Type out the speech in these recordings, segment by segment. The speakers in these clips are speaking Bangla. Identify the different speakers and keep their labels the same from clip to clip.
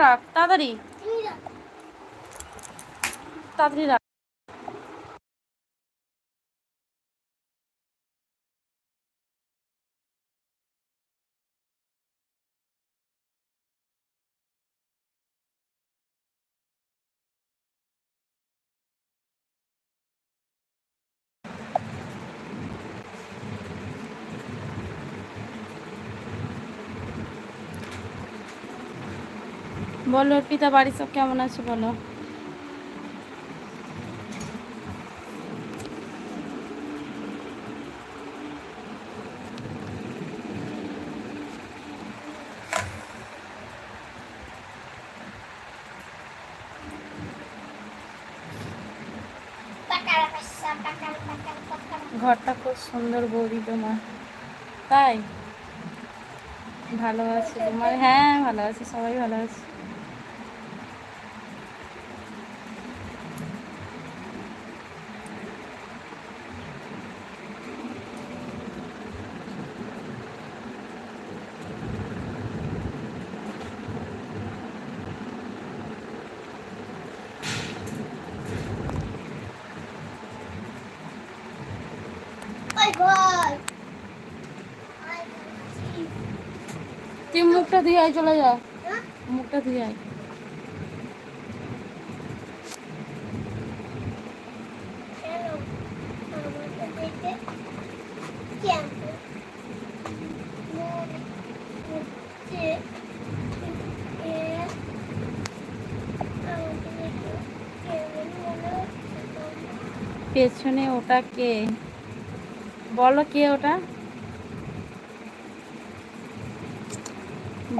Speaker 1: রাখ তাড়াতাড়ি তাড়াতাড়ি রাখ। বলো অর্পিতা, বাড়ির সব কেমন আছে বলো? ঘরটা খুব সুন্দর বৌদি তোমার, তাই? ভালো আছে তোমার? হ্যাঁ ভালো আছে, সবাই ভালো আছে। তুই মুখটা ধুয়ে আয়, চলে যা, মুখটা ধুয়ে আয়। পেছনে ওটা কে? বলো কে ওটা,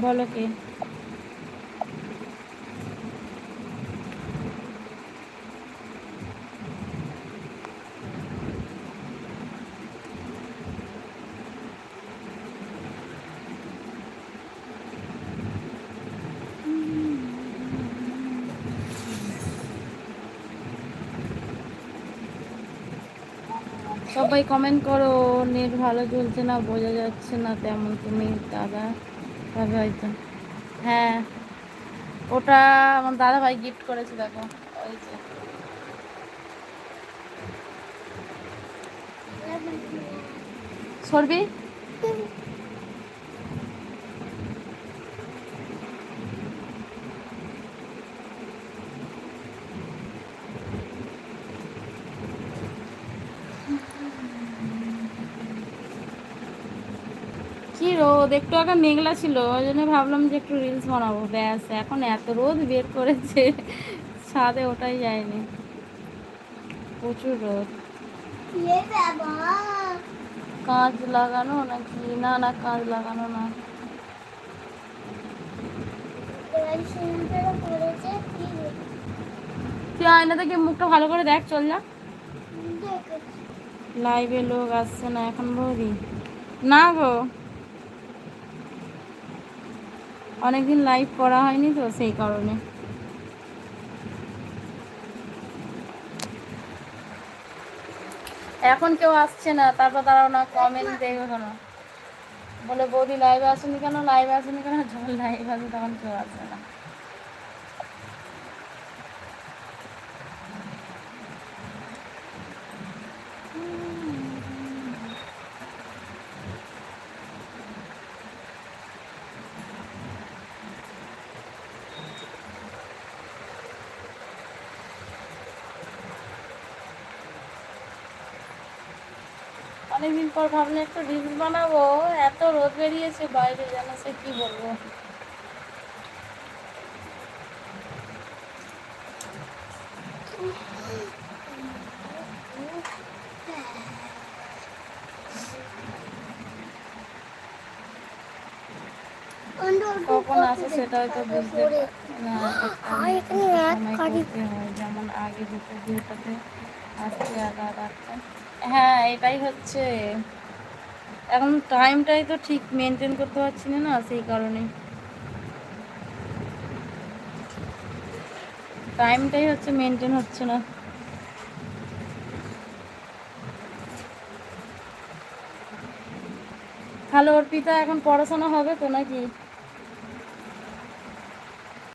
Speaker 1: বলো কে? সবাই কমেন্ট করো। নেট ভালো চলছে না, বোঝা যাচ্ছে না তেমন। তুমি দাদা ভাবে হয়তো। হ্যাঁ ওটা আমার দাদা ভাই গিফট করেছে, দেখো ওই যে। সরবি কি রোদ, একটু আগে মেঘলা ছিল, ওই জন্য ভাবলাম যে একটু রিলস বানাবো, ব্যাস। এখন এত রোদ বের করেছে, ছাদে ওটাই যায়নি, প্রচুর রোদ। কাঁচ লাগানো নাকি? না না, কাঁচ লাগানো না। তুই আয়না থেকে মুখটা ভালো করে দেখ, চল যা। লাইভে লোক আসছে না এখন বৌদি? না গো, অনেকদিন লাইভ করা হয়নি তো সেই কারণে। এখন কেউ আসছে না, তারপর তারাও না কমেন্ট দেখবে কেন, বলে বৌদি লাইভে আসেনি কেন, লাইভে আসেনি কেন, যখন লাইভ আসে তখন কেউ আসে না। অনেকদিন পর ভাবলে একটু রিলস বানাবো, এত রোদ বেরিয়েছে বাইরে, যেন সে কি বলবো। কখন আসে সেটা হয়তো বুঝতে না, সময় করতে হয়, যেমন আগে দুটো দুটাতে আসতে আধা রাখতেন। হ্যাঁ এটাই হচ্ছে, এখন টাইমটাই তো ঠিক মেনটেন করতে পারছি না, সেই কারণে। টাইমটাই হচ্ছে মেনটেন হচ্ছে না। হ্যালো অর্পিতা, এখন পড়াশোনা হবে তো নাকি?